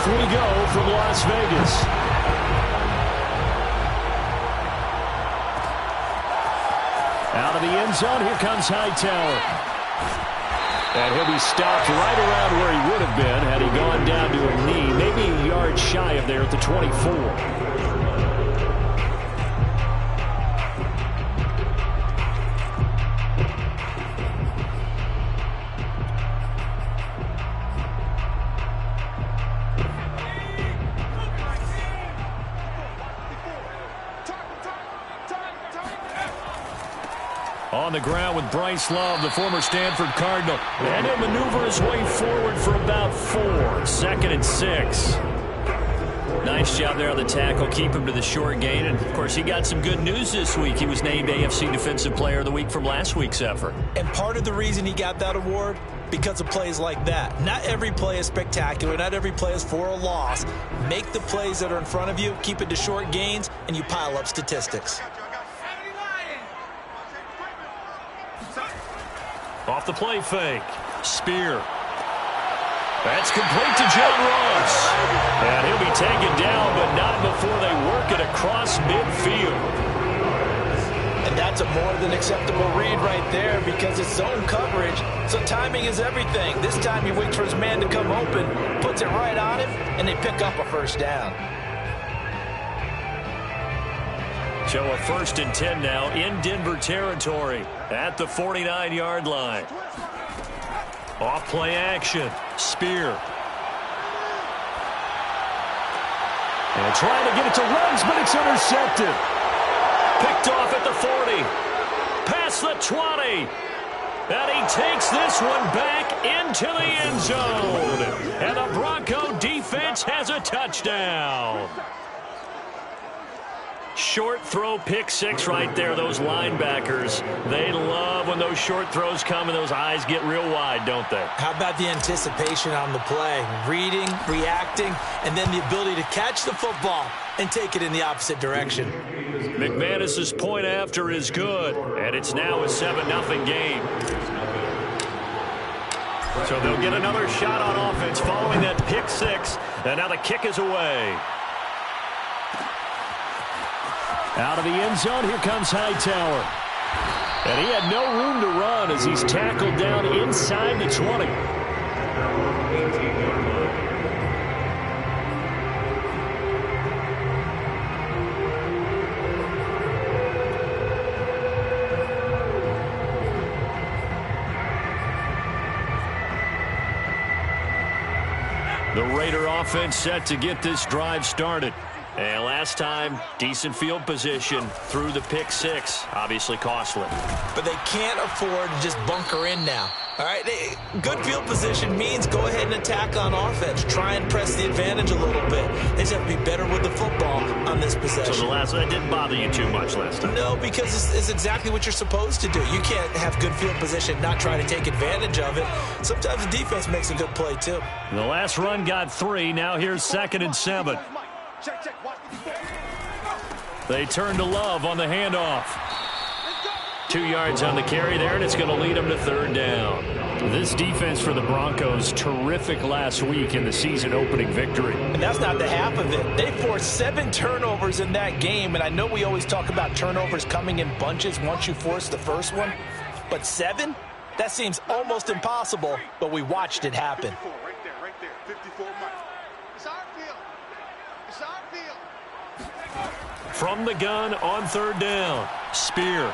Off we go from Las Vegas. Out of the end zone, here comes Hightower. And he'll be stopped right around where he would have been had he gone down to a knee, maybe a yard shy of there at the 24. On the ground with Bryce Love, the former Stanford Cardinal. And he'll maneuver his way forward for about 4. 2nd and 6. Nice job there on the tackle. Keep him to the short gain. And, of course, he got some good news this week. He was named AFC Defensive Player of the Week from last week's effort. And part of the reason he got that award, because of plays like that. Not every play is spectacular. Not every play is for a loss. Make the plays that are in front of you, keep it to short gains, and you pile up statistics. Off the play fake. Spear. That's complete to John Ross. And he'll be taken down, but not before they work it across midfield. And that's a more than acceptable read right there because it's zone coverage. So timing is everything. This time he waits for his man to come open, puts it right on him, and they pick up a first down. So a 1st and 10 now in Denver territory at the 49-yard line. Off play action. Spear. And trying to get it to Ruggs, but it's intercepted. Picked off at the 40. Past the 20. And he takes this one back into the end zone. And the Bronco defense has a touchdown. Short throw, pick 6 right there. Those linebackers, they love when those short throws come and those eyes get real wide, don't they? How about the anticipation on the play? Reading, reacting, and then the ability to catch the football and take it in the opposite direction. McManus's point after is good, and it's now a 7-0 game. So they'll get another shot on offense following that pick 6, and now the kick is away. Out of the end zone, here comes Hightower. And he had no room to run as he's tackled down inside the 20. The Raider offense set to get this drive started. And last time, decent field position through the pick 6. Obviously costly. But they can't afford to just bunker in now. All right, good field position means go ahead and attack on offense. Try and press the advantage a little bit. They just have to be better with the football on this possession. So that didn't bother you too much last time? No, because it's exactly what you're supposed to do. You can't have good field position, not try to take advantage of it. Sometimes the defense makes a good play, too. The last run got 3. Now here's 2nd and 7. They turn to Love on the handoff. 2 yards on the carry there, and it's going to lead them to 3rd down. This defense for the Broncos, terrific last week in the season-opening victory. And that's not the half of it. They forced 7 turnovers in that game, and I know we always talk about turnovers coming in bunches once you force the first one, but 7? That seems almost impossible, but we watched it happen. Right there, 54 miles. It's our field. It's our field. From the gun on 3rd down. Spear.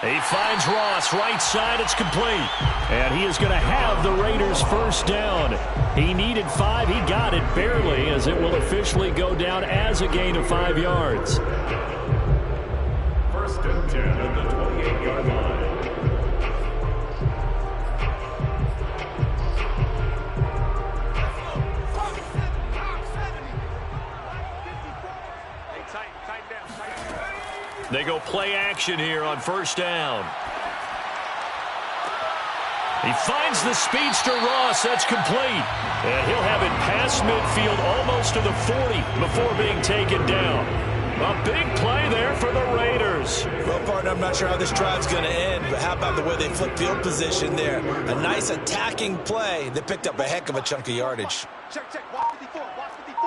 He finds Ross right side. It's complete. And he is going to have the Raiders' first down. He needed 5. He got it barely as it will officially go down as a gain of 5 yards. 1st and 10 at the 28-yard line. They go play action here on 1st down. He finds the speedster Ross. That's complete. And he'll have it past midfield almost to the 40 before being taken down. A big play there for the Raiders. Well, partner, I'm not sure how this drive's going to end, but how about the way they flip field position there? A nice attacking play that picked up a heck of a chunk of yardage. Check. Watch 54. Watch 54.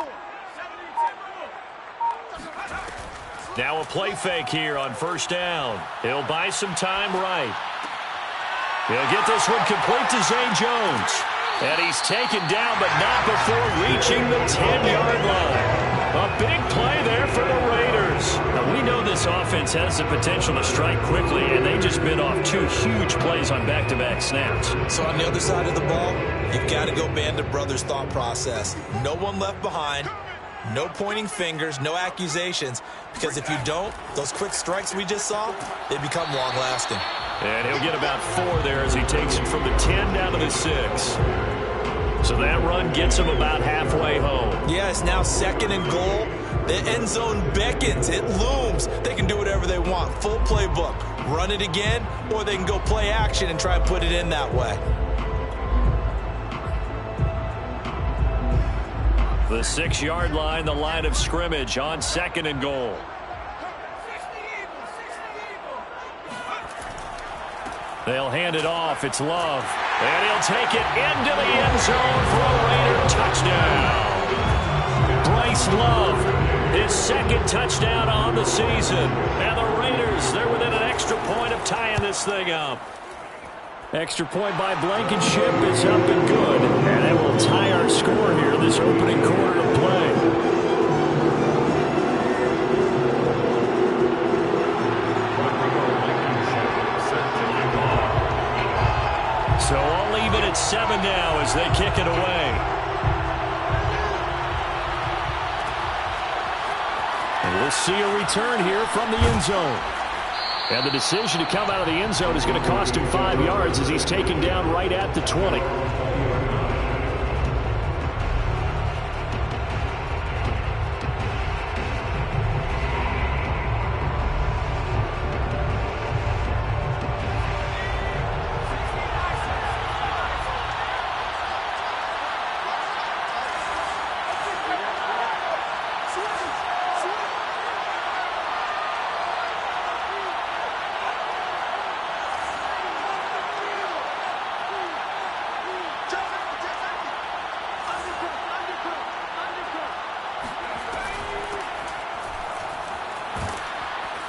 Now a play fake here on first down. He'll buy some time right. He'll get this one complete to Zay Jones. And he's taken down, but not before reaching the 10-yard line. A big play there for the Raiders. Now, we know this offense has the potential to strike quickly, and they just bit off 2 huge plays on back-to-back snaps. So on the other side of the ball, you've got to go Band of Brothers thought process. No one left behind. No pointing fingers, no accusations, because if you don't, those quick strikes we just saw, they become long-lasting. And he'll get about 4 there as he takes it from the 10 down to the 6. So that run gets him about halfway home. Yeah, it's now 2nd and goal. The end zone beckons. It looms. They can do whatever they want. Full playbook. Run it again, or they can go play action and try and put it in that way. The 6-yard line, the line of scrimmage on 2nd and goal. They'll hand it off. It's Love. And he'll take it into the end zone for a Raider touchdown. Bryce Love, his 2nd touchdown on the season. And the Raiders, they're within an extra point of tying this thing up. Extra point by Blankenship is up and good. And it will tie our score here this opening quarter of play. So all even at 7 now as they kick it away. And we'll see a return here from the end zone. And the decision to come out of the end zone is going to cost him 5 yards as he's taken down right at the 20.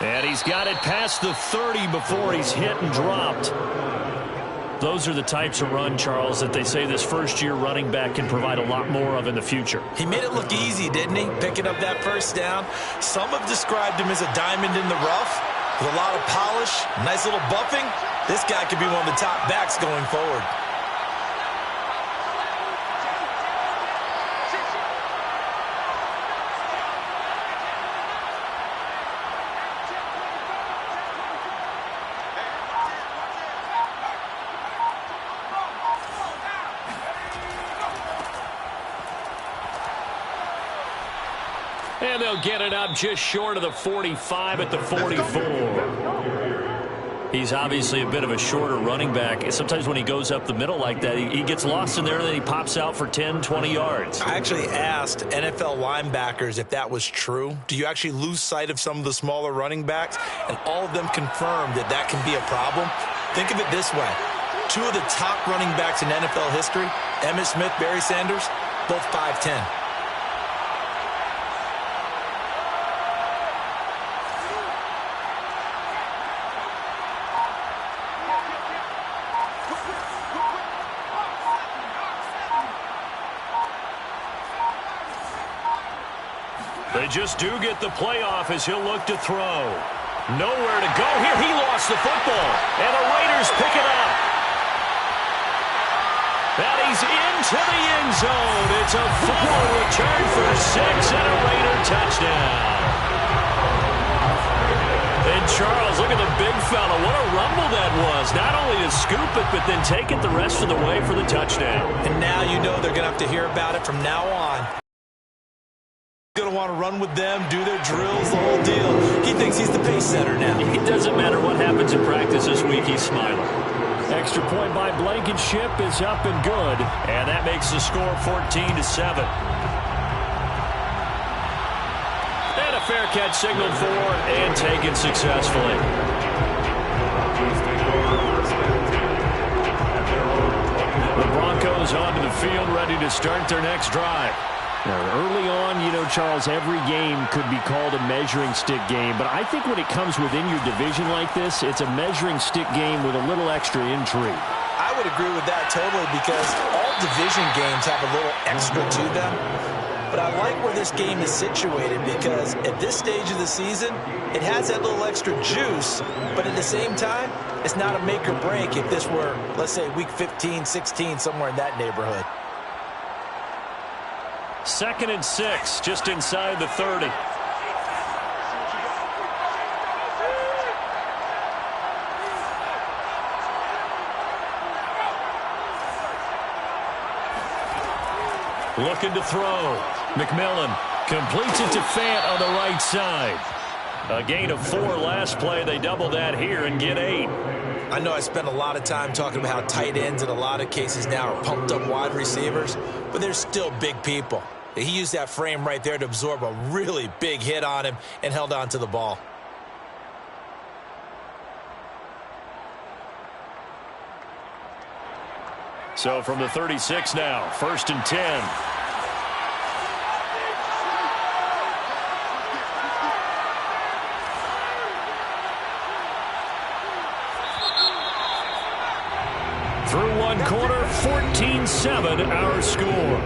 And he's got it past the 30 before he's hit and dropped. Those are the types of run, Charles, that they say this first-year running back can provide a lot more of in the future. He made it look easy, didn't he? Picking up that first down. Some have described him as a diamond in the rough with a lot of polish, nice little buffing. This guy could be one of the top backs going forward. And they'll get it up just short of the 45 at the 44. He's obviously a bit of a shorter running back. Sometimes when he goes up the middle like that, he gets lost in there and then he pops out for 10, 20 yards. I actually asked NFL linebackers if that was true. Do you actually lose sight of some of the smaller running backs? And all of them confirmed that that can be a problem. Think of it this way. 2 of the top running backs in NFL history, Emmitt Smith, Barry Sanders, both 5'10". They just do get the playoff as he'll look to throw. Nowhere to go here. He lost the football. And the Raiders pick it up. And he's into the end zone. It's a fumble return for 6 and a Raider touchdown. And Charles, look at the big fella. What a rumble that was. Not only to scoop it, but then take it the rest of the way for the touchdown. And now you know they're going to have to hear about it from now on. Going to want to run with them, do their drills, the whole deal. He thinks he's the pace setter now. It doesn't matter what happens in practice this week, he's smiling. Extra point by Blankenship is up and good, and that makes the score 14-7. And a fair catch signaled for and taken successfully. The Broncos onto the field, ready to start their next drive. Now, early on, you know, Charles, every game could be called a measuring stick game. But I think when it comes within your division like this, it's a measuring stick game with a little extra intrigue. I would agree with that totally because all division games have a little extra to them. But I like where this game is situated because at this stage of the season, it has that little extra juice. But at the same time, it's not a make or break if this were, let's say, week 15, 16, somewhere in that neighborhood. 2nd and 6, just inside the 30. Looking to throw. McMillan completes it to Fant on the right side. A gain of 4 last play. They double that here and get 8. I know I spent a lot of time talking about how tight ends in a lot of cases now are pumped up wide receivers, but they're still big people. He used that frame right there to absorb a really big hit on him and held on to the ball. So from the 36 now, 1st and 10. Through one quarter, 14-7 our score.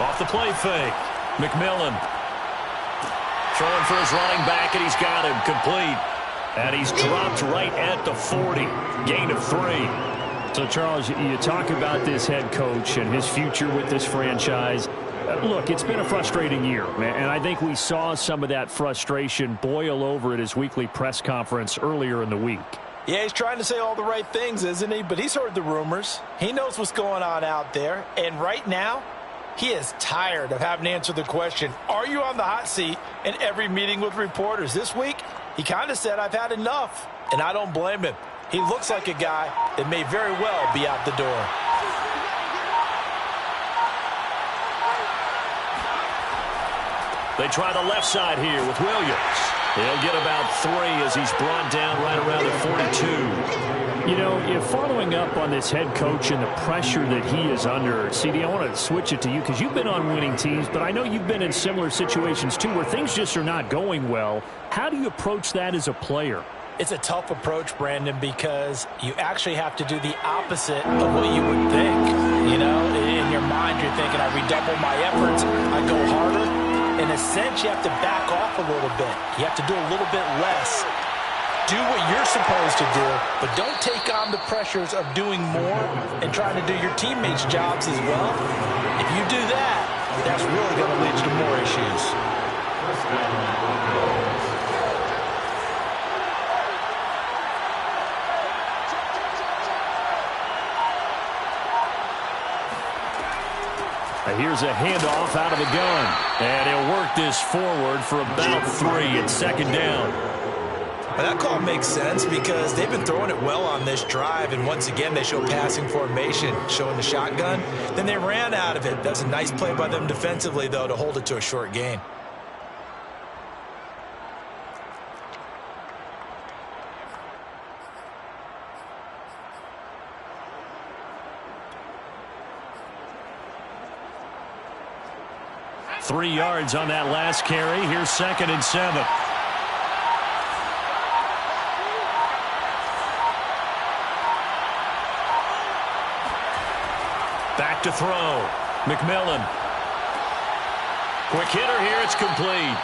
Off the play fake. McMillan throwing for his running back, and he's got him complete. And he's dropped right at the 40. Gain of 3. So, Charles, you talk about this head coach and his future with this franchise. Look, it's been a frustrating year, and I think we saw some of that frustration boil over at his weekly press conference earlier in the week. Yeah, he's trying to say all the right things, isn't he? But he's heard the rumors. He knows what's going on out there. And right now, he is tired of having to answer the question, are you on the hot seat, in every meeting with reporters. This week, he kind of said, I've had enough. And I don't blame him. He looks like a guy that may very well be out the door. They try the left side here with Williams. He'll get about 3 as he's brought down right around the 42. You know, following up on this head coach and the pressure that he is under, CD, I want to switch it to you because you've been on winning teams, but I know you've been in similar situations too where things just are not going well. How do you approach that as a player? It's a tough approach, Brandon, because you actually have to do the opposite of what you would think. You know, in your mind, you're thinking, I redouble my efforts, I go harder. In a sense, you have to back off a little bit. You have to do a little bit less. Do what you're supposed to do, but don't take on the pressures of doing more and trying to do your teammates' jobs as well. If you do that, that's really going to lead to more issues. Here's a handoff out of the gun. And he'll work this forward for about 3 at 2nd down. Well, that call makes sense because they've been throwing it well on this drive. And once again, they show passing formation, showing the shotgun. Then they ran out of it. That's a nice play by them defensively, though, to hold it to a short gain. Three yards on that last carry. Here's 2nd and 7. Back to throw. McMillan. Quick hitter here. It's complete.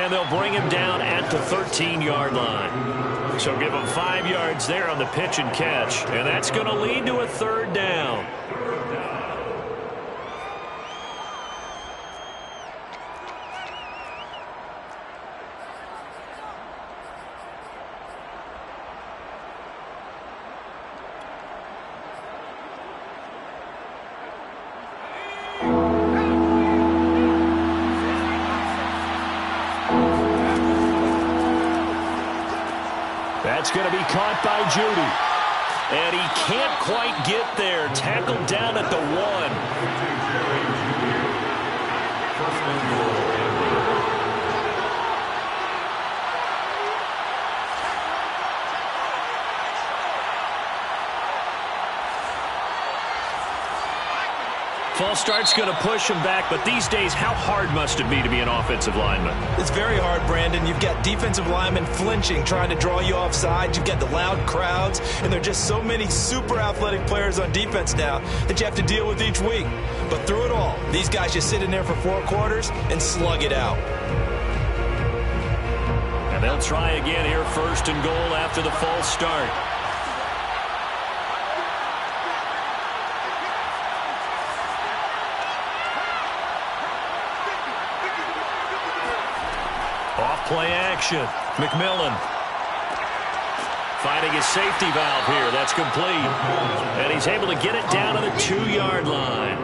And they'll bring him down at the 13-yard line. So give him 5 yards there on the pitch and catch. And that's going to lead to a 3rd down. That's going to be caught by Judy. And he can't quite get there. Tackled down at the 1. False start's going to push him back, but these days, how hard must it be to be an offensive lineman? It's very hard, Brandon. You've got defensive linemen flinching, trying to draw you off sides. You've got the loud crowds, and there are just so many super athletic players on defense now that you have to deal with each week. But through it all, these guys just sit in there for 4 quarters and slug it out. And they'll try again here, 1st and goal after the false start. Play action. McMillan finding his safety valve here. That's complete. And he's able to get it down to the 2-yard line.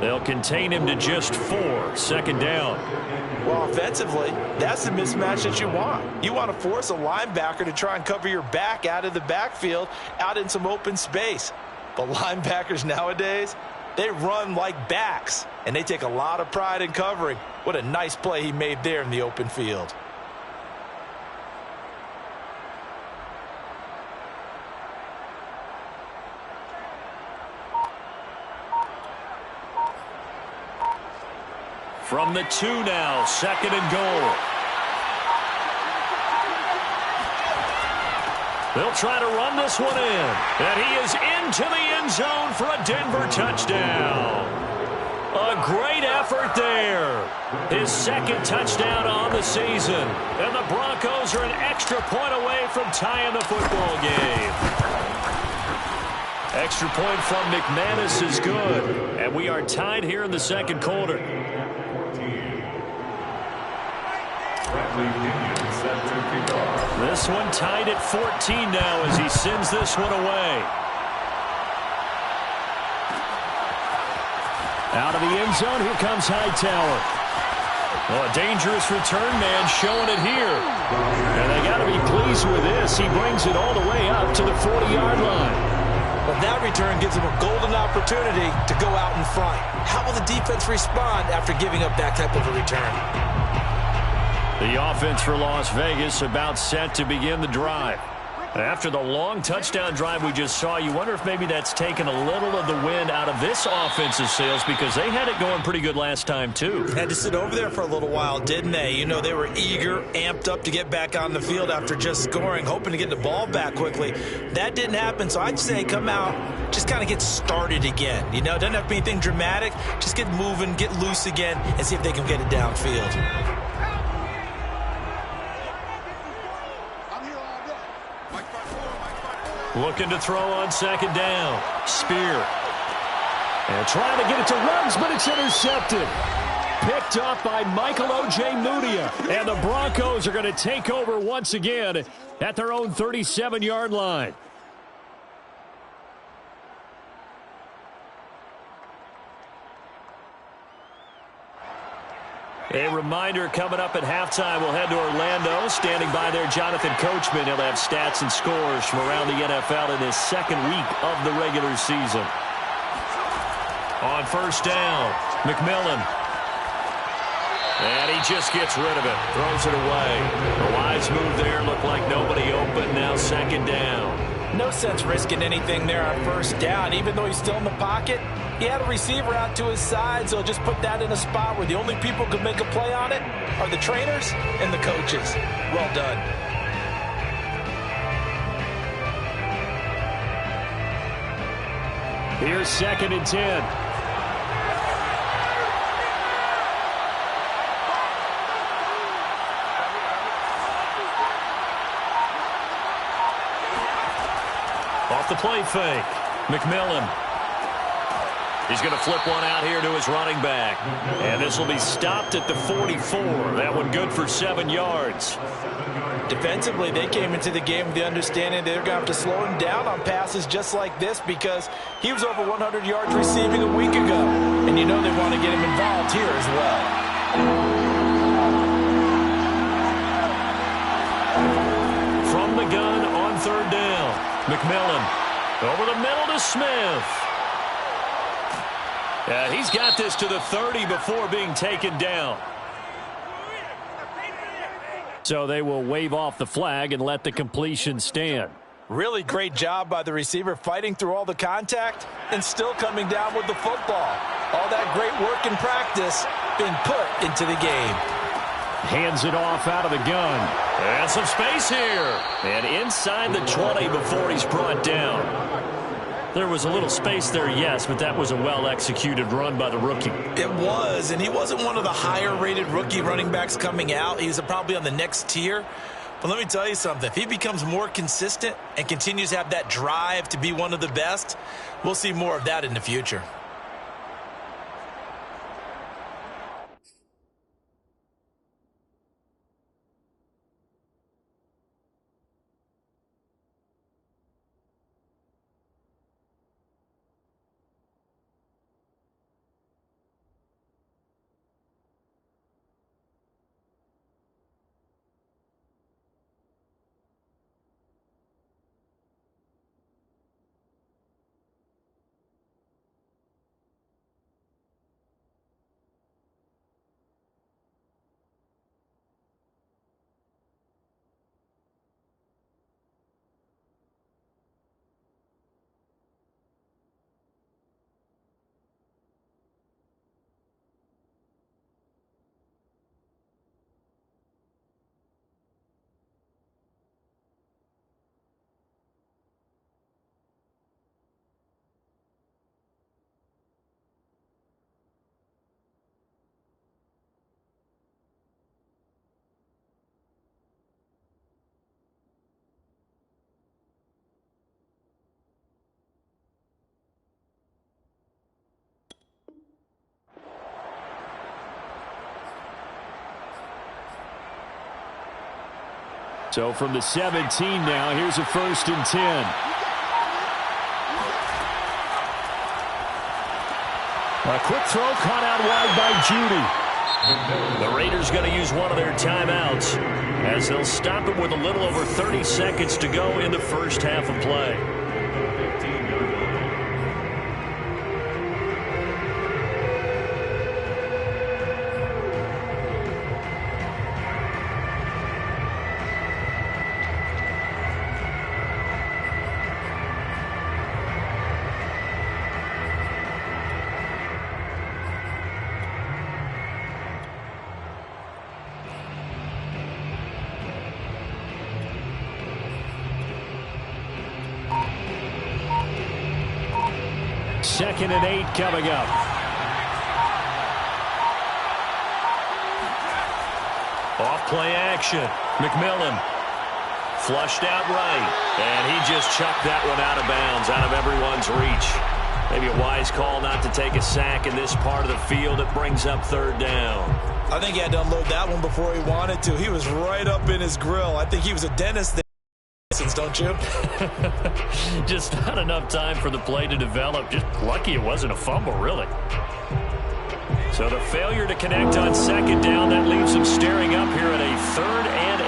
They'll contain him to just 4. 2nd down. Well, offensively, that's the mismatch that you want. You want to force a linebacker to try and cover your back out of the backfield, out in some open space. But linebackers nowadays, they run like backs, and they take a lot of pride in covering. What a nice play he made there in the open field. From the 2 now, 2nd and goal. They'll try to run this one in. And he is into the end zone for a Denver touchdown. A great effort there. His 2nd touchdown on the season. And the Broncos are an extra point away from tying the football game. Extra point from McManus is good. And we are tied here in the 2nd quarter. This one tied at 14 now as he sends this one away. Out of the end zone, here comes Hightower. Oh, a dangerous return man showing it here. And they got to be pleased with this. He brings it all the way up to the 40-yard line. But that return gives him a golden opportunity to go out in front. How will the defense respond after giving up that type of a return? The offense for Las Vegas about set to begin the drive. After the long touchdown drive we just saw, you wonder if maybe that's taken a little of the wind out of this offense's sails because they had it going pretty good last time, too. Had to sit over there for a little while, didn't they? You know, they were eager, amped up to get back on the field after just scoring, hoping to get the ball back quickly. That didn't happen, so I'd say come out, just kind of get started again. You know, it doesn't have to be anything dramatic. Just get moving, get loose again, and see if they can get it downfield. Looking to throw on 2nd down. Spear. And trying to get it to Ruggs, but it's intercepted. Picked up by Michael O.J. Mudia. And the Broncos are going to take over once again at their own 37-yard line. A reminder coming up at halftime, we'll head to Orlando. Standing by there, Jonathan Coachman. He'll have stats and scores from around the NFL in his 2nd week of the regular season. On 1st down, McMillan. And he just gets rid of it. Throws it away. A wise move there. Looked like nobody open. Now 2nd down. No sense risking anything there on 1st down. Even though he's still in the pocket, he had a receiver out to his side, so just put that in a spot where the only people who can make a play on it are the trainers and the coaches. Well done. Here's 2nd and 10. Off the play fake. McMillan. He's going to flip one out here to his running back. And this will be stopped at the 44. That one good for 7 yards. Defensively, they came into the game with the understanding they're going to have to slow him down on passes just like this because he was over 100 yards receiving a week ago. And you know they want to get him involved here as well. From the gun on McMillan. Over the middle to Smith. He's got this to the 30 before being taken down. So they will wave off the flag and let the completion stand. Really great job by the receiver fighting through all the contact and still coming down with the football. All that great work in practice being put into the game. Hands it off out of the gun. And some space here. And inside the 20 before he's brought down. There was a little space there, yes, but that was a well-executed run by the rookie. It was, and he wasn't one of the higher-rated rookie running backs coming out. He's probably on the next tier. But let me tell you something. If he becomes more consistent and continues to have that drive to be one of the best, we'll see more of that in the future. So from the 17 now, here's a 1st and 10. A quick throw caught out wide by Judy. The Raiders going to use one of their timeouts as they'll stop it with a little over 30 seconds to go in the first half of play. Second and 8 coming up. Off play action. McMillan flushed out right. And he just chucked that one out of bounds, out of everyone's reach. Maybe a wise call not to take a sack in this part of the field. It brings up 3rd down. I think he had to unload that one before he wanted to. He was right up in his grill. I think he was a dentist there. Don't you? Just not enough time for the play to develop. Just lucky it wasn't a fumble, really. So the failure to connect on 2nd down, that leaves him staring up here at a 3rd and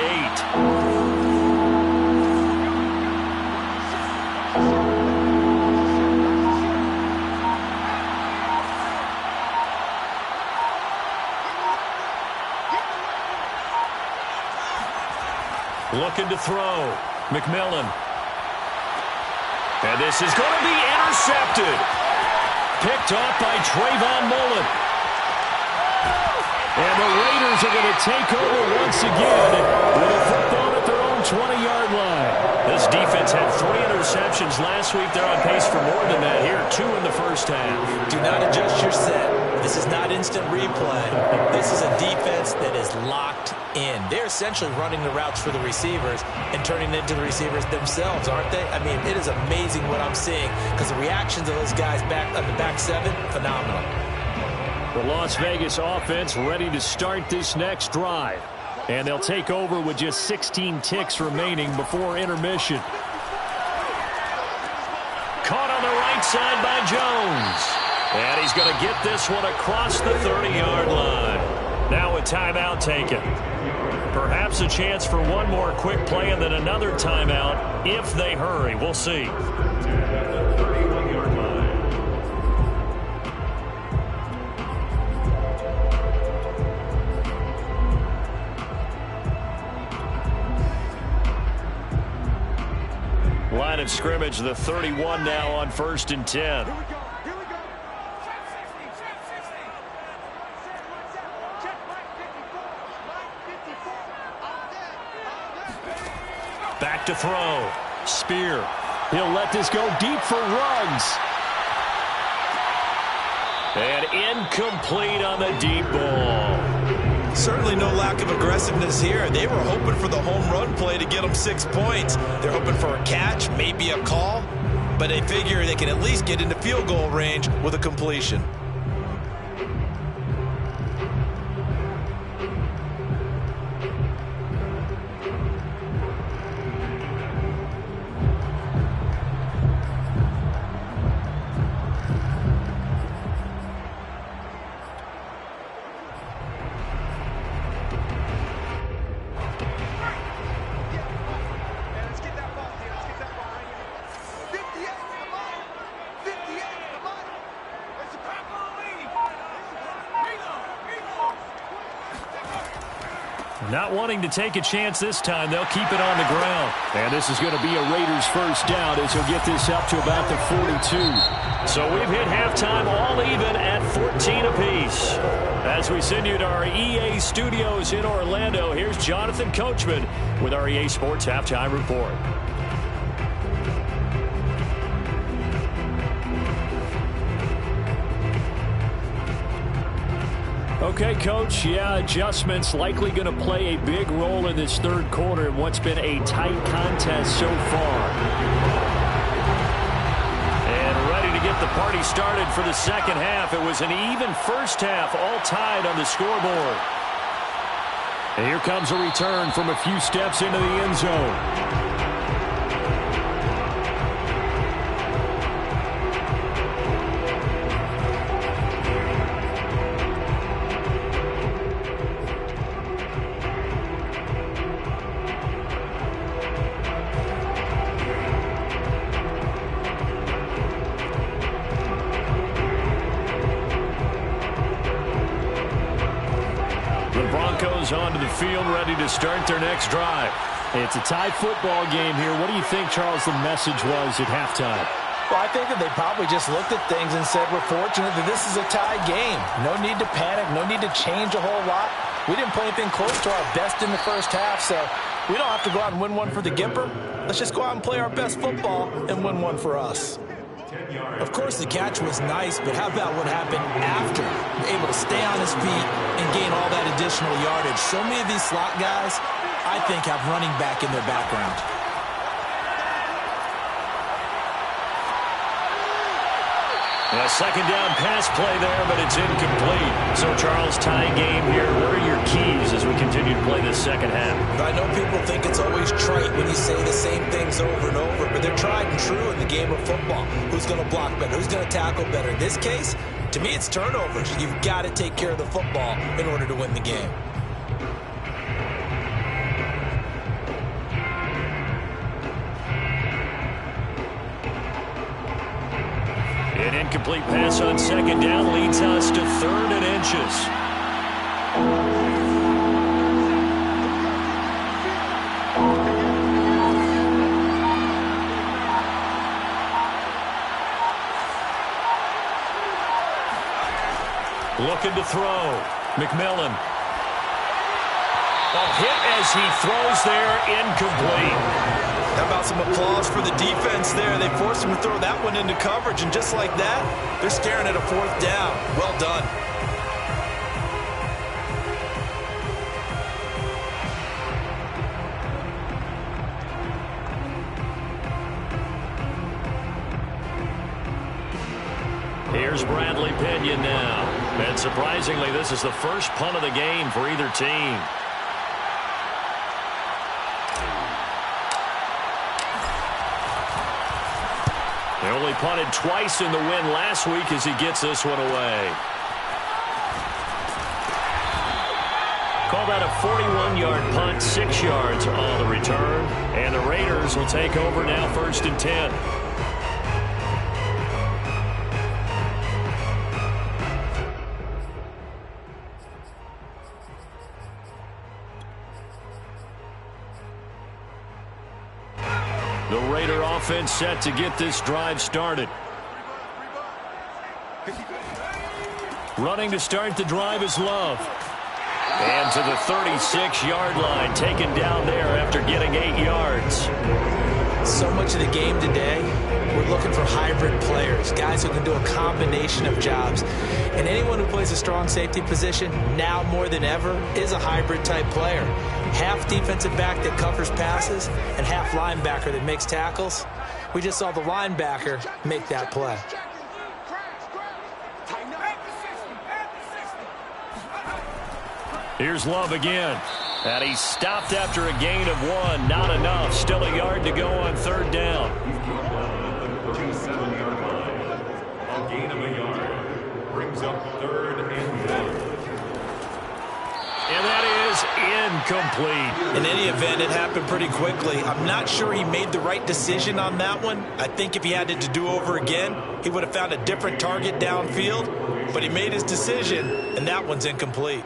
8. Looking to throw. McMillan. And this is going to be intercepted. Picked off by Trayvon Mullen. And the Raiders are going to take over once again with a football at their own 20-yard line. This defense had 3 interceptions last week. They're on pace for more than that here. 2 in the first half. Do not adjust your set. This is not instant replay. This is a defense that is locked in. They're essentially running the routes for the receivers and turning it into the receivers themselves, aren't they? I mean, it is amazing what I'm seeing because the reactions of those guys back on the back 7, phenomenal. The Las Vegas offense ready to start this next drive. And they'll take over with just 16 ticks remaining before intermission. Caught on the right side by Jones. And he's going to get this one across the 30-yard line. Now a timeout taken. Perhaps a chance for one more quick play and then another timeout if they hurry. We'll see. Line of scrimmage, the 31 now on 1st and 10. Back to throw. Spear. He'll let this go deep for Ruggs. And incomplete on the deep ball. Certainly no lack of aggressiveness here. They were hoping for the home run play to get them 6 points. They're hoping for a catch, maybe a call, but they figure they can at least get into field goal range with a completion. Not wanting to take a chance this time, they'll keep it on the ground. And this is going to be a Raiders first down as he'll get this up to about the 42. So we've hit halftime all even at 14 apiece. As we send you to our EA studios in Orlando, here's Jonathan Coachman with our EA Sports Halftime Report. Okay, Coach, yeah, adjustments likely going to play a big role in this third quarter in what's been a tight contest so far. And ready to get the party started for the second half. It was an even first half, all tied on the scoreboard. And here comes a return from a few steps into the end zone. Onto the field, ready to start their next drive. It's a tie football game here. What do you think, Charles, the message was at halftime? Well, I think that they probably just looked at things and said, we're fortunate that this is a tie game. No need to panic, no need to change a whole lot. We didn't play anything close to our best in the first half, so we don't have to go out and win one for the Gipper. Let's just go out and play our best football and win one for us. Of course, the catch was nice, but how about what happened after? Able to stay on his feet and gain all that additional yardage. So many of these slot guys, I think, have running back in their background. A second down pass play there, but it's incomplete. So, Charles, tie game here. What are your keys as we continue to play this second half? I know people think it's always trite when you say the same things over and over, but they're tried and true in the game of football. Who's going to block better? Who's going to tackle better? In this case, to me, it's turnovers. You've got to take care of the football in order to win the game. An incomplete pass on second down leads us to 3rd and inches. Looking to throw. McMillan. A hit as he throws there, incomplete. How about some applause for the defense there? They forced him to throw that one into coverage, and just like that, they're staring at a 4th down. Well done. Here's Bradley Pinion now. And surprisingly, this is the first punt of the game for either team. They only punted twice in the win last week as he gets this one away. call that a 41-yard punt, 6 yards on the return. And the Raiders will take over now, 1st and 10. The Raider offense set to get this drive started. Running to start the drive is Love. And to the 36-yard line, taken down there after getting 8 yards. So much of the game today, we're looking for hybrid players, guys who can do a combination of jobs. And anyone who plays a strong safety position, now more than ever, is a hybrid-type player. Half defensive back that covers passes and half linebacker that makes tackles. We just saw the linebacker make that play. Here's Love again. And he stopped after a gain of 1. Not enough. Still a yard to go on 3rd down. A gain of a yard brings up 3rd and 1. And that is incomplete. In any event, it happened pretty quickly. I'm not sure he made the right decision on that one. I think if he had it to do over again, he would have found a different target downfield. But he made his decision, and that one's incomplete.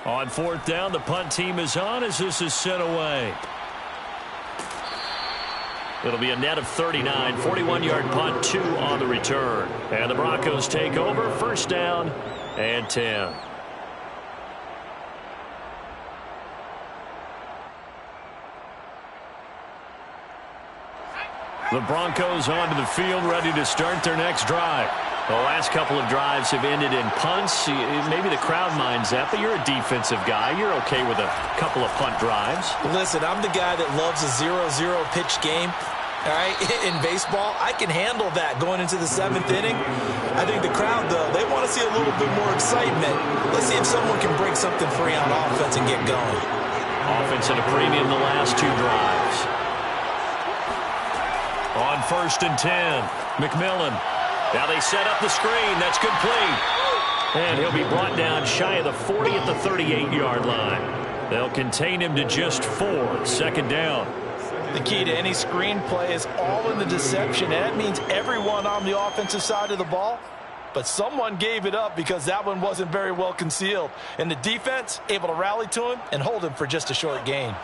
On 4th down, the punt team is on as this is sent away. It'll be a net of 39, 41-yard punt, 2 on the return. And the Broncos take over, 1st down and 10. The Broncos onto the field, ready to start their next drive. The last couple of drives have ended in punts. Maybe the crowd minds that, but you're a defensive guy. You're okay with a couple of punt drives. Listen, I'm the guy that loves a 0-0 pitch game. All right, in baseball, I can handle that going into the 7th inning. I think the crowd, though, they want to see a little bit more excitement. Let's see if someone can break something free on offense and get going. Offense at a premium the last 2 drives. On 1st and 10, McMillan. Now they set up the screen. That's complete. And he'll be brought down shy of the 40 at the 38-yard line. They'll contain him to just 4. 2nd down. The key to any screen play is all in the deception. And that means everyone on the offensive side of the ball. But someone gave it up because that one wasn't very well concealed. And the defense able to rally to him and hold him for just a short gain.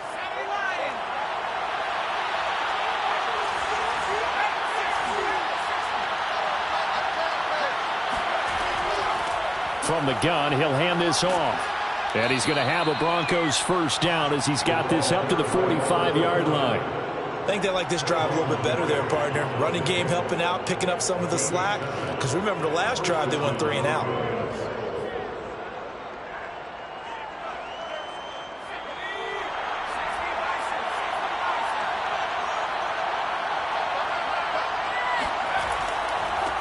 From the gun, he'll hand this off. And he's going to have a Broncos 1st down as he's got this up to the 45-yard line. I think they like this drive a little bit better there, partner. Running game helping out, picking up some of the slack. Because remember the last drive, they went 3 and out.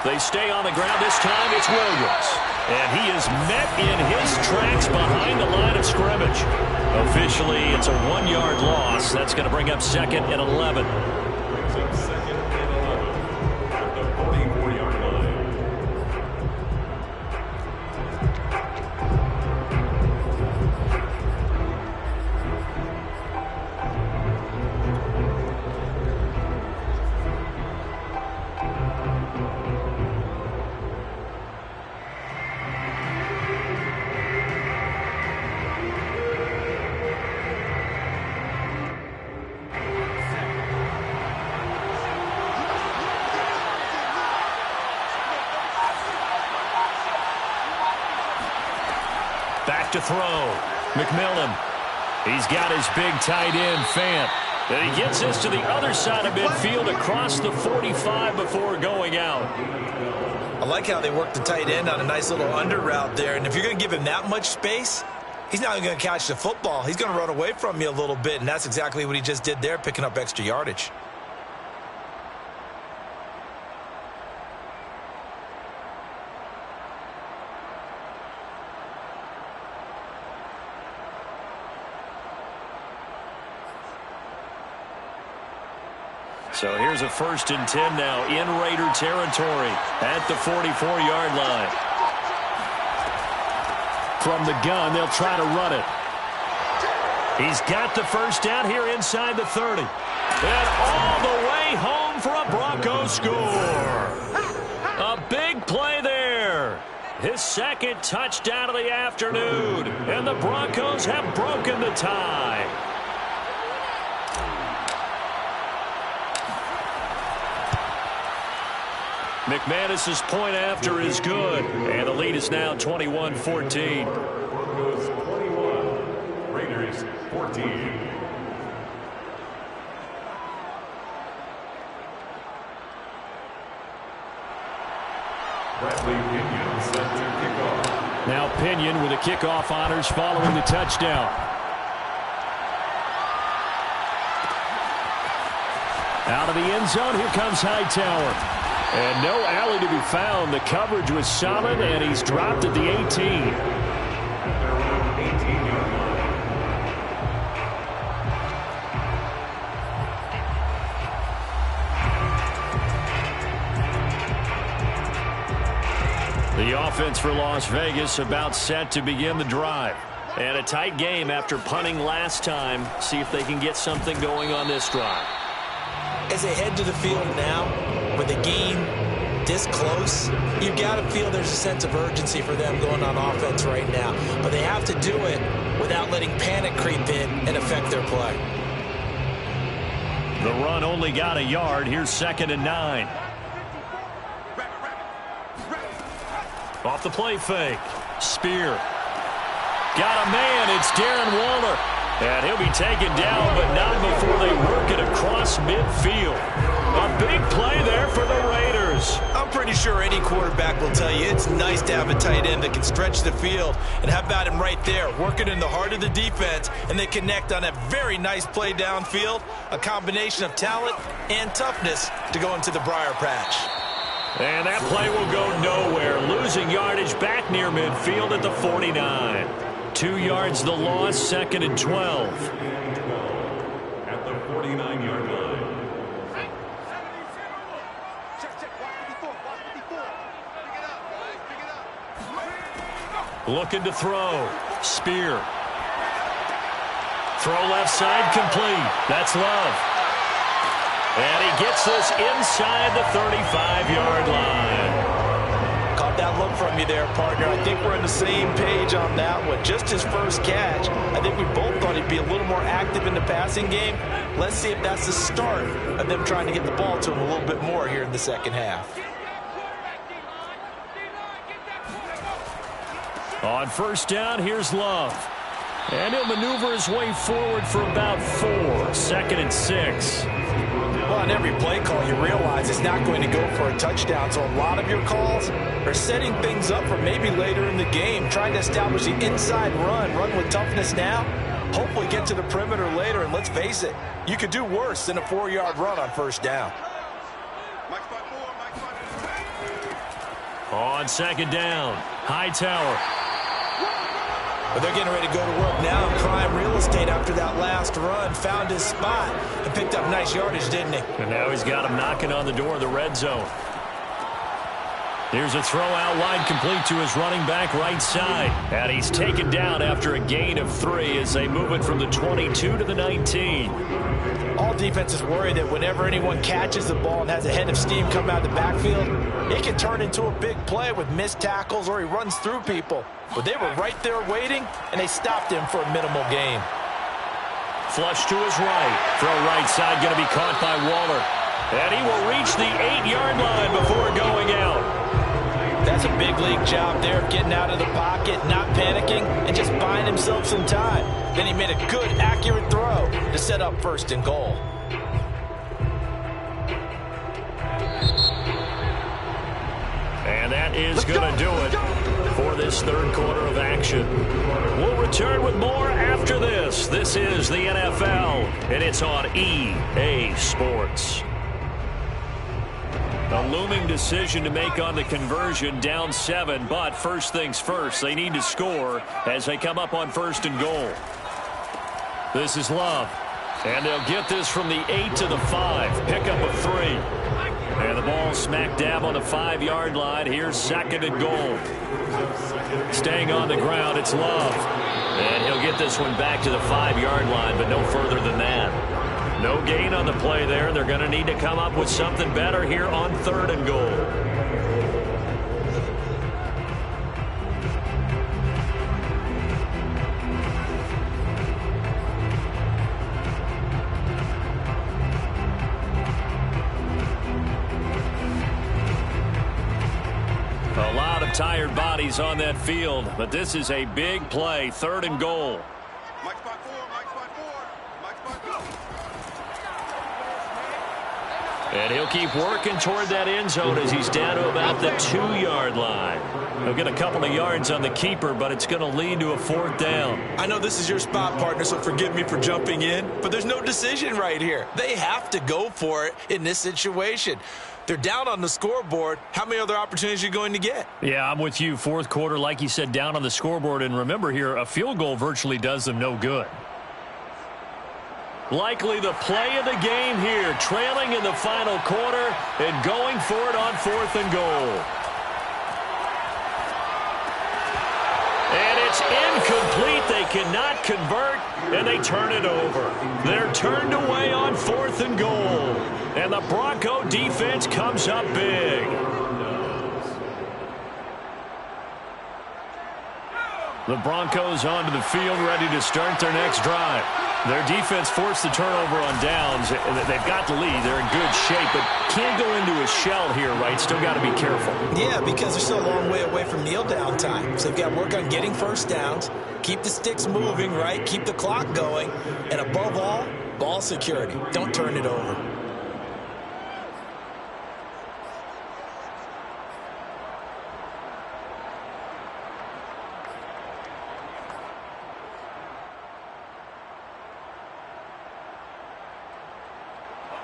They stay on the ground. This time it's Williams. And he is met in his tracks behind the line of scrimmage. Officially, it's a 1-yard loss. That's going to bring up 2nd and 11. Brings up 2nd and 11 at the 44-yard line. Back to throw. McMillan. He's got his big tight end, Fant. And he gets this to the other side of midfield across the 45 before going out. I like how they work the tight end on a nice little under route there. And if you're going to give him that much space, he's not going to catch the football. He's going to run away from you a little bit, and that's exactly what he just did there, picking up extra yardage. So here's a 1st and 10 now in Raider territory at the 44-yard line. From the gun, they'll try to run it. He's got the first down here inside the 30. And all the way home for a Broncos score. A big play there. His second touchdown of the afternoon. And the Broncos have broken the tie. McManus's point after is good. And the lead is now 21-14. Broncos 21, Raiders 14. Now Pinion with the kickoff honors following the touchdown. Out of the end zone, here comes Hightower. And no alley to be found. The coverage was solid, and he's dropped at the 18. The offense for Las Vegas about set to begin the drive. And a tight game after punting last time. See if they can get something going on this drive. As they head to the field now, with the game this close, you've got to feel there's a sense of urgency for them going on offense right now. But they have to do it without letting panic creep in and affect their play. The run only got a yard. Here's 2nd and 9. Off the play fake. Spear. Got a man. It's Darren Waller. And he'll be taken down, but not before they work it across midfield. A big play there for the Raiders. I'm pretty sure any quarterback will tell you it's nice to have a tight end that can stretch the field. And how about him right there, working in the heart of the defense, and they connect on a very nice play downfield. A combination of talent and toughness to go into the briar patch. And that play will go nowhere. Losing yardage back near midfield at the 49. 2 yards the loss, 2nd and 12. At the 49-yard line. Looking to throw. Spear. Throw left side complete. That's Love. And he gets this inside the 35-yard line. Caught that look from you there, partner. I think we're on the same page on that one. Just his first catch. I think we both thought he'd be a little more active in the passing game. Let's see if that's the start of them trying to get the ball to him a little bit more here in the second half. On first down, here's Love. And he'll maneuver his way forward for about 4. 2nd and 6. Well, on every play call, you realize it's not going to go for a touchdown. So a lot of your calls are setting things up for maybe later in the game, trying to establish the inside run with toughness now, hopefully get to the perimeter later. And let's face it, you could do worse than a 4-yard run on first down. On 2nd down, Hightower. But they're getting ready to go to work now in prime real estate after that last run. Found his spot and picked up nice yardage, didn't he? And now he's got him knocking on the door of the red zone. Here's a throw out wide complete to his running back right side. And he's taken down after a gain of 3 as they move it from the 22 to the 19. All defenses worry that whenever anyone catches the ball and has a head of steam come out of the backfield, it can turn into a big play with missed tackles or he runs through people. But they were right there waiting, and they stopped him for a minimal gain. Flush to his right. Throw right side going to be caught by Waller. And he will reach the 8-yard line before going out. That's a big league job there of getting out of the pocket, not panicking, and just buying himself some time. Then he made a good, accurate throw to set up 1st and goal. And that is going to do it for this 3rd quarter of action. We'll return with more after this. This is the NFL, and it's on EA Sports. A looming decision to make on the conversion, down 7, but first things first, they need to score as they come up on 1st and goal. This is Love, and they'll get this from the 8 to the 5, pickup of 3. And the ball smack dab on the 5-yard line. Here's 2nd and goal. Staying on the ground, it's Love. And he'll get this one back to the 5-yard line, but no further than that. No gain on the play there. They're going to need to come up with something better here on 3rd and goal. A lot of tired bodies on that field, but this is a big play. 3rd and goal. Mike spot 4, Mike spot 4, Mike spot 4. And he'll keep working toward that end zone as he's down to about the 2-yard line. He'll get a couple of yards on the keeper, but it's going to lead to a 4th down. I know this is your spot, partner, so forgive me for jumping in, but there's no decision right here. They have to go for it in this situation. They're down on the scoreboard. How many other opportunities are you going to get? Yeah, I'm with you. 4th quarter, like you said, down on the scoreboard. And remember here, a field goal virtually does them no good. Likely the play of the game here, trailing in the final quarter and going for it on 4th and goal. And it's incomplete. They cannot convert, and they turn it over. They're turned away on 4th and goal. And the Bronco defense comes up big. The Broncos onto the field, ready to start their next drive. Their defense forced the turnover on downs. They've got the lead. They're in good shape, but can't go into a shell here, right? Still got to be careful. Yeah, because they're still a long way away from kneel down time. So they've got to work on getting first downs, keep the sticks moving, right? Keep the clock going. And above all, ball security. Don't turn it over.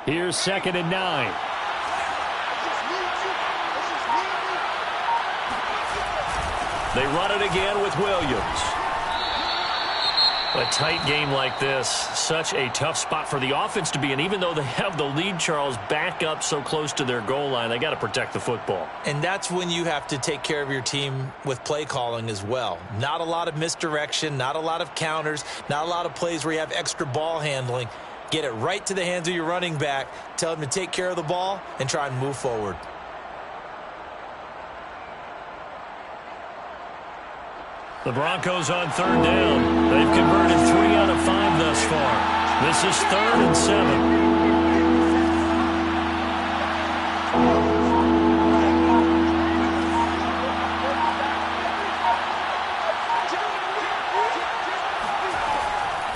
Here's 2nd and 9. They run it again with Williams. A tight game like this, such a tough spot for the offense to be in. Even though they have the lead, Charles, back up so close to their goal line, they got to protect the football. And that's when you have to take care of your team with play calling as well. Not a lot of misdirection, not a lot of counters, not a lot of plays where you have extra ball handling. Get it right to the hands of your running back. Tell him to take care of the ball and try and move forward. The Broncos on 3rd down. They've converted 3 out of 5 thus far. This is 3rd and 7.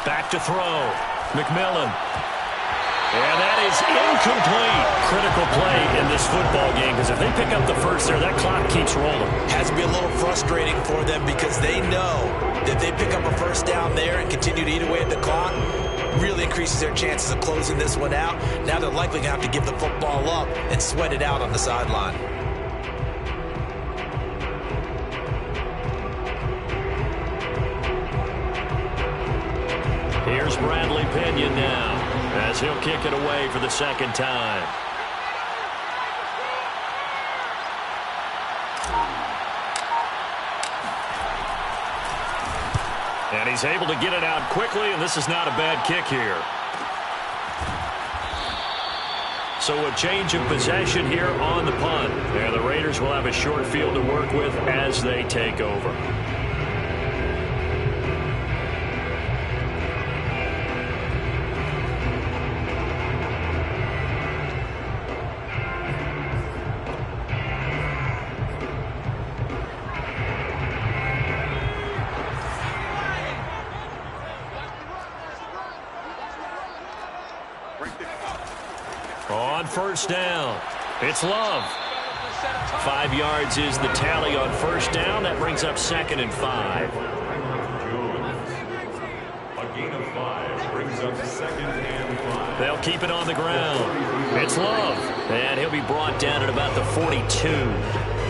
Back to throw. McMillan. And that is incomplete. Critical play in this football game, because if they pick up the first there, that clock keeps rolling. Has to be a little frustrating for them because they know that they pick up a first down there and continue to eat away at the clock, really increases their chances of closing this one out. Now they're likely going to have to give the football up and sweat it out on the sideline. Here's Bradley Pinion now, as he'll kick it away for the 2nd time. And he's able to get it out quickly, and this is not a bad kick here. So a change of possession here on the punt. And the Raiders will have a short field to work with as they take over. On 1st down, it's Love. 5 yards is the tally on 1st down. That brings up 2nd and 5. A gain of 5 brings up 2nd and 5. They'll keep it on the ground. It's Love, and he'll be brought down at about the 42.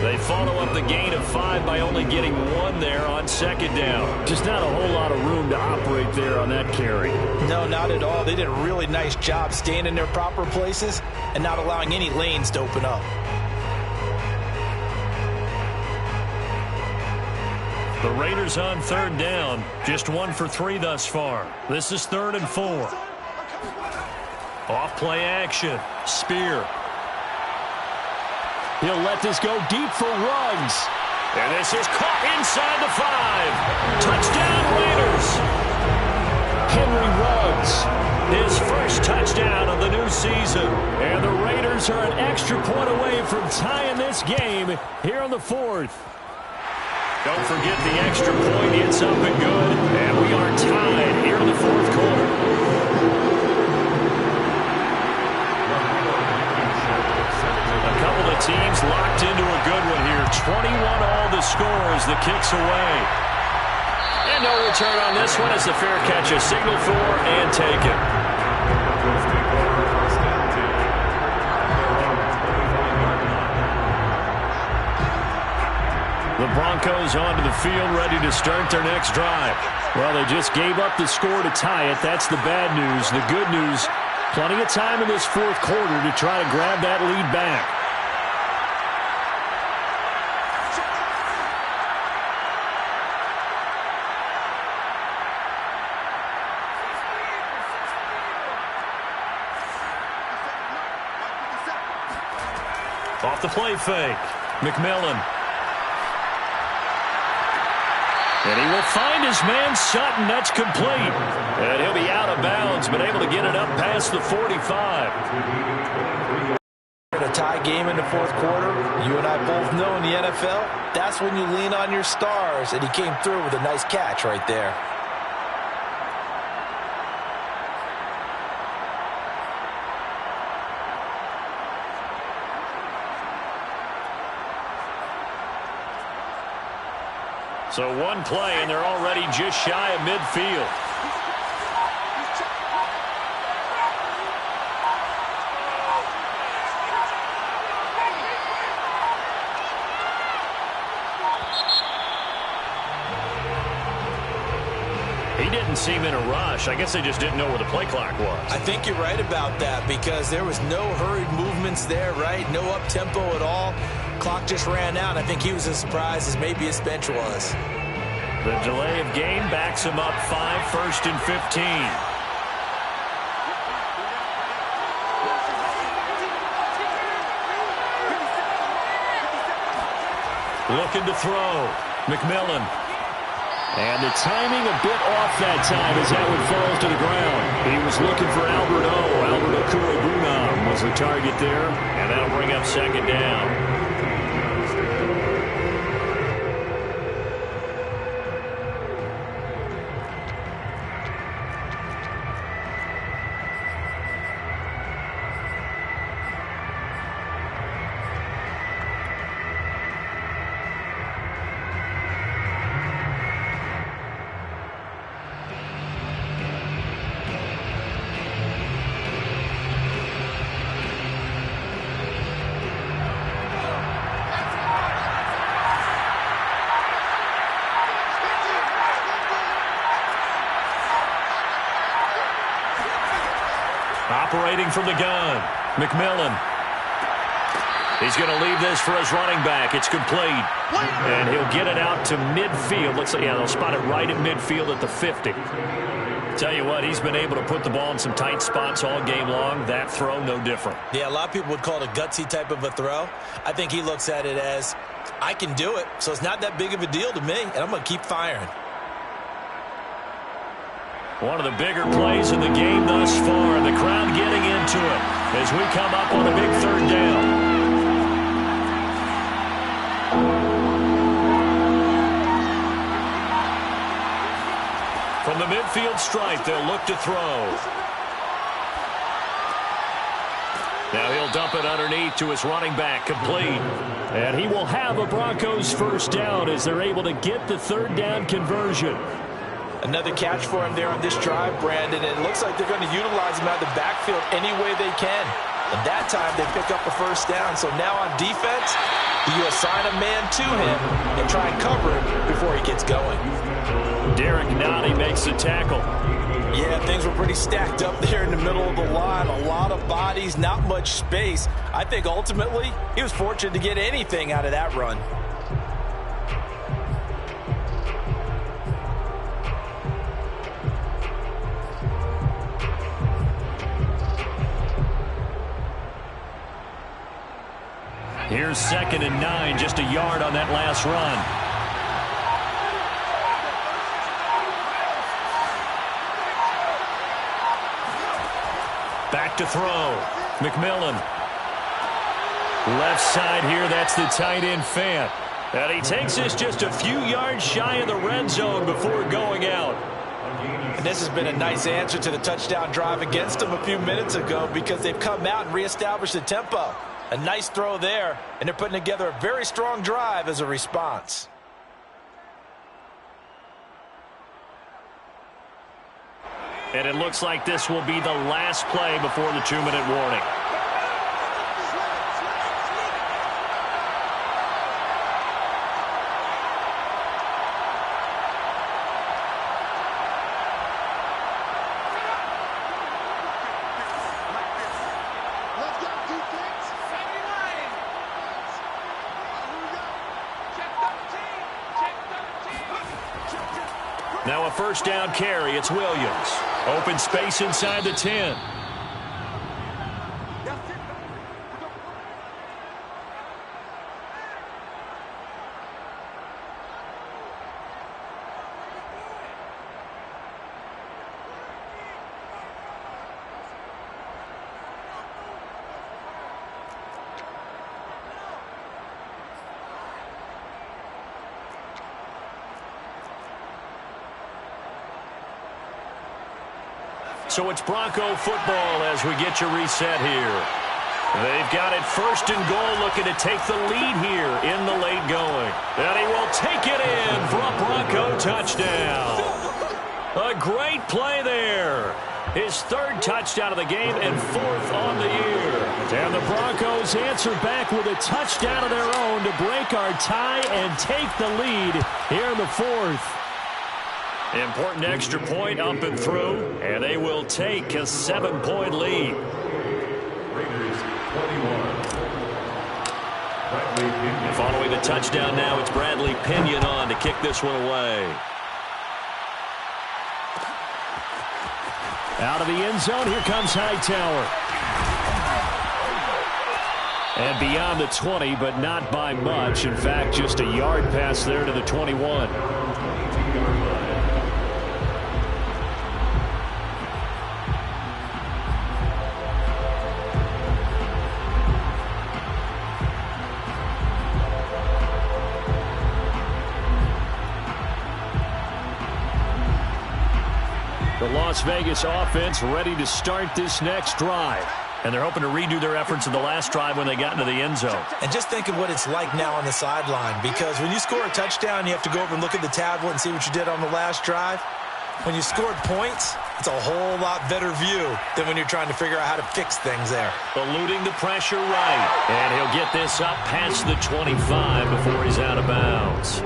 They follow up the gain of 5 by only getting 1 there on second down. Just not a whole lot of room to operate there on that carry. No, not at all. They did a really nice job staying in their proper places and not allowing any lanes to open up. The Raiders on third down. Just 1 for 3 thus far. This is 3rd and 4. Off play action. Spear. He'll let this go deep for Ruggs. And this is caught inside the 5. Touchdown, Raiders. Henry Ruggs, his first touchdown of the new season. And the Raiders are an extra point away from tying this game here on the 4th. Don't forget the extra point. It's up and good. And we are tied here in the 4th quarter. A couple of teams locked into a good one here. 21 all the score as the kick's away. And no return on this one as the fair catch is signaled for and taken. The Broncos onto the field ready to start their next drive. Well, they just gave up the score to tie it. That's the bad news. The good news, plenty of time in this 4th quarter to try to grab that lead back. Off the play fake. McMillan. And he will find his man Sutton. That's complete. And he'll be out of bounds, but able to get it up past the 45. In a tie game in the 4th quarter, you and I both know in the NFL, that's when you lean on your stars. And he came through with a nice catch right there. So 1 play, and they're already just shy of midfield. He didn't seem in a rush. I guess they just didn't know where the play clock was. I think you're right about that because there was no hurried movements there, right? No up-tempo at all. Clock just ran out. I think he was as surprised as maybe his bench was. The delay of game backs him up 5, 1st and 15. Looking to throw. McMillan. And the timing a bit off that time as that one falls to the ground. He was looking for Albert Okurabunam was the target there. And that'll bring up second down. Operating from the gun, McMillan. He's going to leave this for his running back. It's complete. And he'll get it out to midfield. Looks like, yeah, they'll spot it right at midfield at the 50. Tell you what, he's been able to put the ball in some tight spots all game long. That throw, no different. Yeah, a lot of people would call it a gutsy type of a throw. I think he looks at it as, I can do it, so it's not that big of a deal to me, and I'm going to keep firing. One of the bigger plays in the game thus far, and the crowd getting into it as we come up on a big 3rd down. From the midfield stripe, they'll look to throw. Now he'll dump it underneath to his running back, complete. And he will have a Broncos first down as they're able to get the 3rd down conversion. Another catch for him there on this drive, Brandon. And it looks like they're going to utilize him out of the backfield any way they can. And that time they pick up a first down. So now on defense, Do you assign a man to him and try and cover him before he gets going? Derek Nottie makes the tackle. Yeah, things were pretty stacked up there in the middle of the line. A lot of bodies, not much space. I think ultimately he was fortunate to get anything out of that run. Here's 2nd and 9, just a yard on that last run. Back to throw. McMillan. Left side here, that's the tight end Fant. And he takes this just a few yards shy of the red zone before going out. And this has been a nice answer to the touchdown drive against them a few minutes ago because they've come out and reestablished the tempo. A nice throw there, and they're putting together a very strong drive as a response. And it looks like this will be the last play before the 2-minute warning. Now a first down carry. It's Williams. Open space inside the 10. So it's Bronco football as we get you reset here. They've got it 1st and goal, looking to take the lead here in the late going. And he will take it in for a Bronco touchdown. A great play there. His 3rd touchdown of the game and 4th on the year. And the Broncos answer back with a touchdown of their own to break our tie and take the lead here in the 4th. Important extra point up and through, and they will take a 7-point lead. Raiders 21. Following the touchdown now, it's Bradley Pinion on to kick this one away. Out of the end zone, here comes Hightower. And beyond the 20, but not by much. In fact, just a yard pass there to the 21. The Las Vegas offense ready to start this next drive. And they're hoping to redo their efforts in the last drive when they got into the end zone. And just think of what it's like now on the sideline, because when you score a touchdown, you have to go over and look at the tablet and see what you did on the last drive. When you scored points, it's a whole lot better view than when you're trying to figure out how to fix things there. Eluding the pressure right. And he'll get this up past the 25 before he's out of bounds.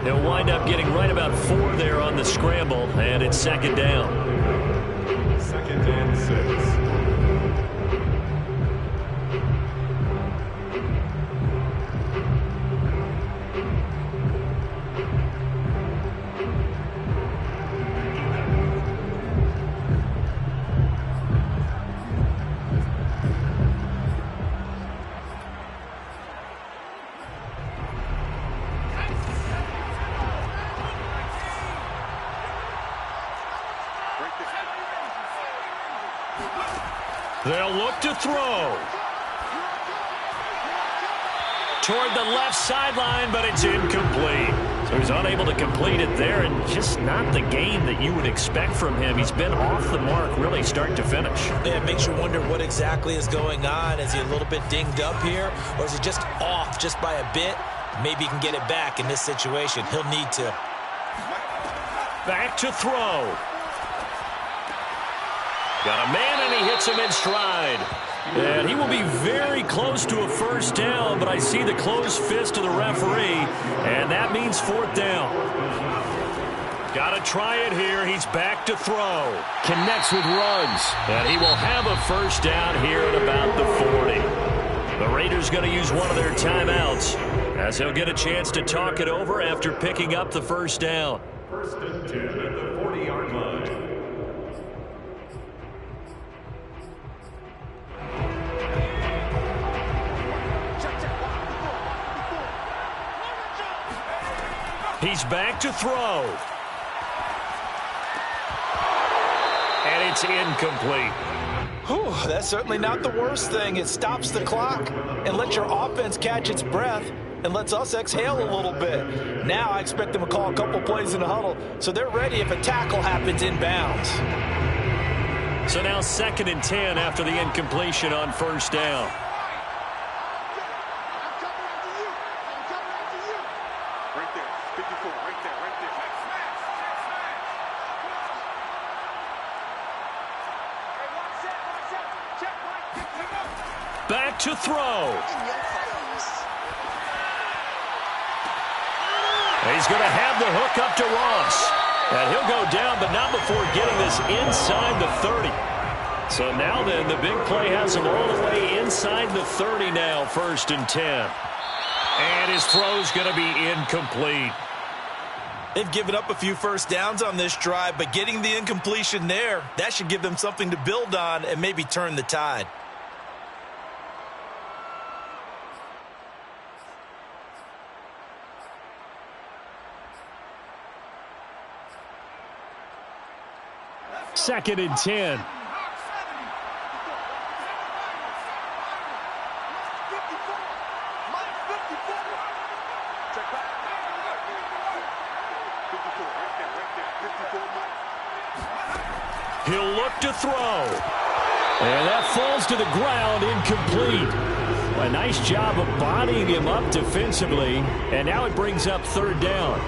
He'll wind up getting right about 4 there on the scramble, and it's 2nd down. 2nd and 6. They'll look to throw. Toward the left sideline, but it's incomplete. So he's unable to complete it there, and just not the game that you would expect from him. He's been off the mark really start to finish. Yeah, it makes you wonder what exactly is going on. Is he a little bit dinged up here, or is he just off just by a bit? Maybe he can get it back in this situation. He'll need to. Back to throw. Got a man, and he hits him in stride. And he will be very close to a first down, but I see the closed fist of the referee, and that means fourth down. Got to try it here. He's back to throw. Connects with runs. And he will have a first down here at about the 40. The Raiders going to use one of their timeouts as he'll get a chance to talk it over after picking up the first down. First and 10 at the 40-yard line. He's back to throw. And it's incomplete. Whew, that's certainly not the worst thing. It stops the clock and lets your offense catch its breath and lets us exhale a little bit. Now I expect them to call a couple plays in the huddle so they're ready if a tackle happens inbounds. So now 2nd and 10 after the incompletion on first down. Back to throw. He's going to have the hook up to Ross. And he'll go down, but not before getting this inside the 30. So now then, the big play has him all the way inside the 30 now, 1st and 10. And his throw's going to be incomplete. They've given up a few first downs on this drive, but getting the incompletion there, that should give them something to build on and maybe turn the tide. Second and 10. He'll look to throw. And that falls to the ground, incomplete. A nice job of bodying him up defensively. And now it brings up 3rd down.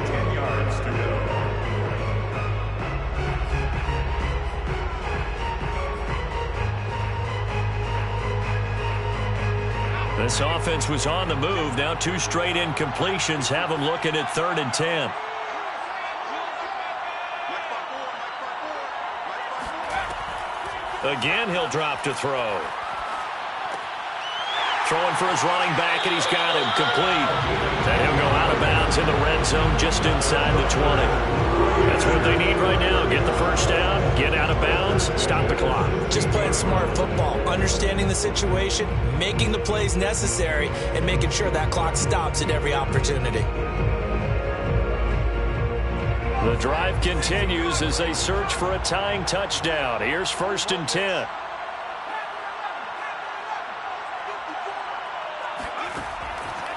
10 yards to go. This offense was on the move. Now 2 straight incompletions have them looking at 3rd and 10. Again, he'll drop to throw. Throwing for his running back, and he's got him complete. And he'll go out of bounds in the red zone just inside the 20. That's what they need right now. Get the first down, get out of bounds, stop the clock. Just playing smart football, understanding the situation, making the plays necessary, and making sure that clock stops at every opportunity. The drive continues as they search for a tying touchdown. Here's 1st and 10.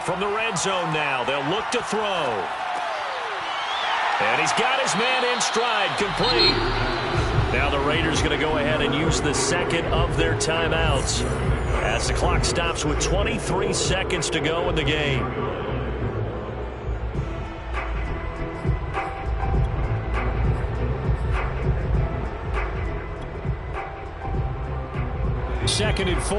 From the red zone now, they'll look to throw. And he's got his man in stride, complete. Now the Raiders going to go ahead and use the 2nd of their timeouts as the clock stops with 23 seconds to go in the game. Second and 4.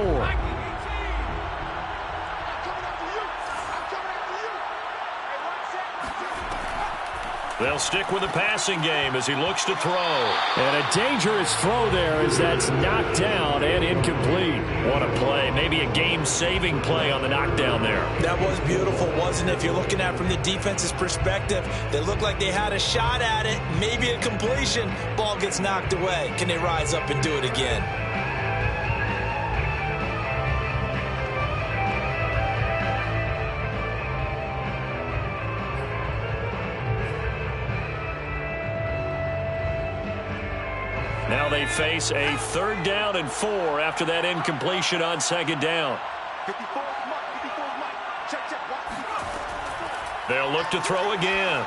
They'll stick with the passing game as he looks to throw. And a dangerous throw there as that's knocked down and incomplete. What a play. Maybe a game-saving play on the knockdown there. That was beautiful, wasn't it? If you're looking at it from the defense's perspective, they looked like they had a shot at it, maybe a completion. Ball gets knocked away. Can they rise up and do it again? Now they face a 3rd down and 4 after that incompletion on 2nd down. They'll look to throw again.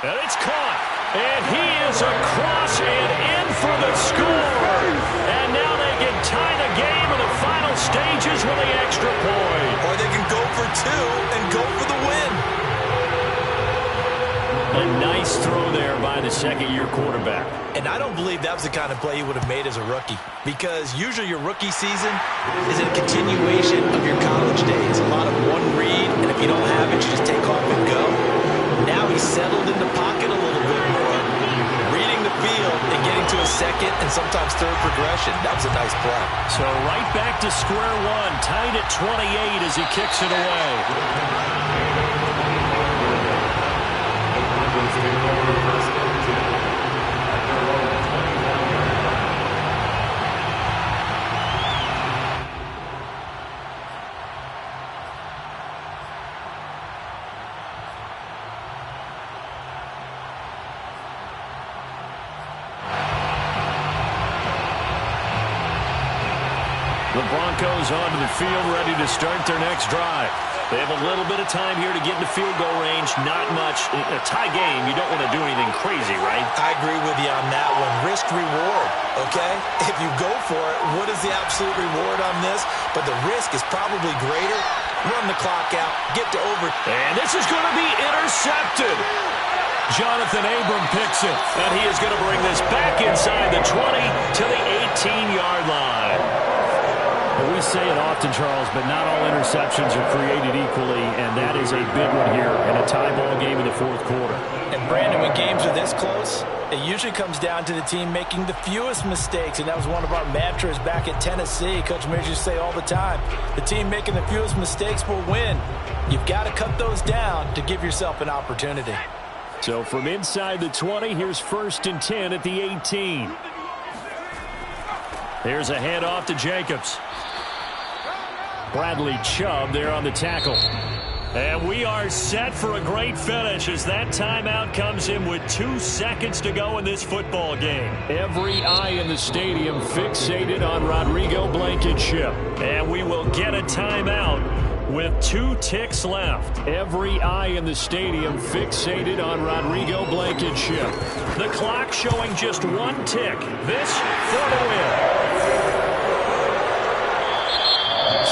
And it's caught. And he is across and in for the score. And now they can tie the game in the final stages with the extra point. Or they can go for 2 and go for the win. A nice throw there by the second-year quarterback. And I don't believe that was the kind of play he would have made as a rookie, because usually your rookie season is a continuation of your college days. A lot of one read, and if you don't have it, you just take off and go. Now he's settled in the pocket a little bit more, reading the field and getting to a second and sometimes third progression. That was a nice play. So right back to square one, tied at 28 as he kicks it away. The Broncos onto the field, ready to start their next drive. They have a little bit of time here to get into field goal range. Not much. In a tie game, you don't want to do anything crazy, right? I agree with you on that one. Risk reward, okay? If you go for it, what is the absolute reward on this? But the risk is probably greater. Run the clock out, get to over. And this is going to be intercepted. Jonathan Abram picks it, and he is going to bring this back inside the 20 to the 18-yard line. We say it often, Charles, but not all interceptions are created equally, and that is a big one here in a tie ball game in the fourth quarter. And, Brandon, when games are this close, it usually comes down to the team making the fewest mistakes, and that was one of our mantras back at Tennessee. Coach Mears used to say all the time, the team making the fewest mistakes will win. You've got to cut those down to give yourself an opportunity. So from inside the 20, here's 1st and 10 at the 18. Here's a handoff to Jacobs. Bradley Chubb there on the tackle. And we are set for a great finish as that timeout comes in with 2 seconds to go in this football game. Every eye in the stadium fixated on Rodrigo Blankenship. And we will get a timeout with 2 ticks left. Every eye in the stadium fixated on Rodrigo Blankenship. The clock showing just 1 tick. This for the win.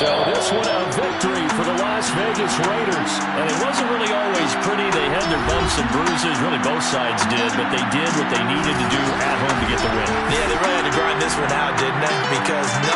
So this one a victory for the Las Vegas Raiders. And it wasn't really always pretty. They had their bumps and bruises. Really both sides did. But they did what they needed to do at home to get the win. Yeah, they really had to grind this one out, didn't they? Because nothing